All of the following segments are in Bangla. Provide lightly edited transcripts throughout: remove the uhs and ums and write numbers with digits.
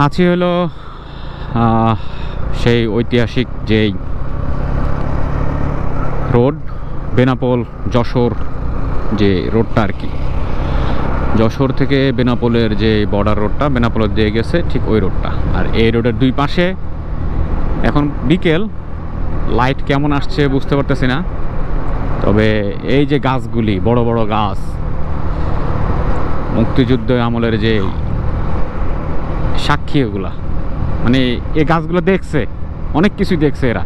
আছি হলো সেই ঐতিহাসিক যেই রোড বেনাপোল যশোর যে রোডটা আর কি, যশোর থেকে বেনাপোলের যে বর্ডার রোডটা বেনাপোলের দিয়ে গেছে ঠিক ওই রোডটা। আর এই রোডের দুই পাশে এখন বিকেল, লাইট কেমন আসছে বুঝতে পারতেছি না, তবে এই যে গাছগুলি বড় বড় গাছ, মুক্তিযুদ্ধ আমলের যে সাক্ষী, এগুলা মানে এই গাছগুলো দেখছে, অনেক কিছুই দেখছে এরা,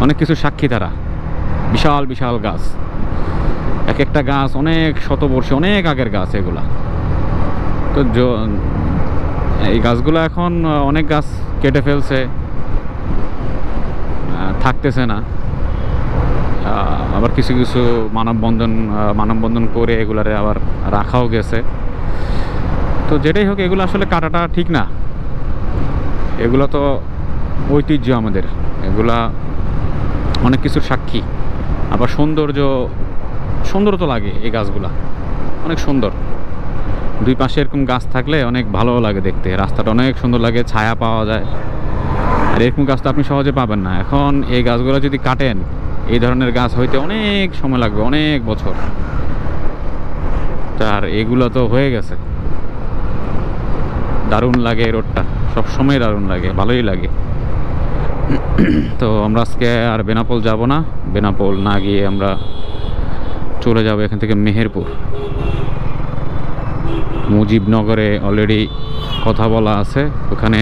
অনেক কিছু সাক্ষী তারা। বিশাল বিশাল গাছ, এক একটা গাছ অনেক শতবর্ষী, অনেক আগের গাছ এগুলা। তো এই গাছগুলো এখন অনেক গাছ কেটে ফেলছে, থাকতেছে না। আবার কিছু কিছু মানববন্ধন করে এগুলারে আবার রাখাও গেছে। তো যেটাই হোক, এগুলো আসলে কাটাটা ঠিক না। এগুলো তো ঐতিহ্য আমাদের, এগুলা অনেক কিছুর সাক্ষী। আবার সুন্দর তো লাগে, এই গাছগুলা অনেক সুন্দর। দুই পাশে এরকম গাছ থাকলে অনেক ভালো লাগে দেখতে, রাস্তাটা অনেক সুন্দর লাগে, ছায়া পাওয়া যায়। আর এরকম গাছ তো আপনি সহজে পাবেন না। এখন এই গাছগুলো যদি কাটেন, এই ধরনের গাছ হইতে অনেক সময় লাগবে, অনেক বছর। আর এগুলো তো হয়ে গেছে। দারুণ লাগে এই রোডটা, সবসময় দারুণ লাগে, ভালোই লাগে। তো আমরা আজকে আর বেনাপোল যাব না, বেনাপোল না গিয়ে আমরা চলে যাব এখান থেকে মেহেরপুর। মুজিবনগরে অলরেডি কথা বলা আছে, ওখানে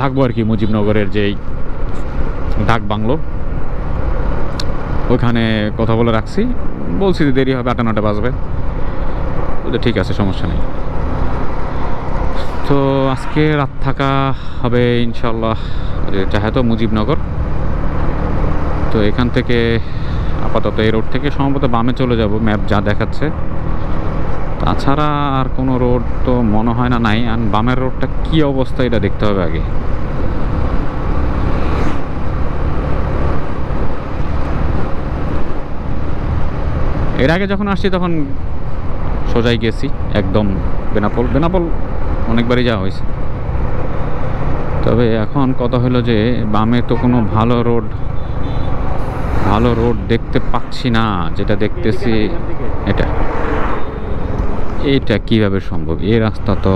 থাকবো আর কি। মুজিবনগরের যেই ডাক বাংলো, ওখানে কথা বলে রাখছি। বলছি যে দেরি হবে, 8-9টা বাজবে। ঠিক আছে, সমস্যা নেই। তো আজকে রাত থাকা হবে ইনশাল্লাহ, চাহে তো মুজিবনগর। তো এখান থেকে আপাতত এই রোড থেকে সম্ভবত বামে চলে যাব, ম্যাপ যা দেখাচ্ছে। তাছাড়া আর কোনো রোড তো মনে হয় না নাই। আর বামের রোডটা কি অবস্থা এটা দেখতে হবে আগে। এর আগে যখন আসছি তখন সোজাই গেছি একদম বেনাপোল অনেকবারই যাওয়া হয়েছে। তবে এখন কথা হলো যে বামে তো কোনো ভালো রোড দেখতে পাচ্ছি না। যেটা দেখতেছি এটা কিভাবে সম্ভব? এই রাস্তা তো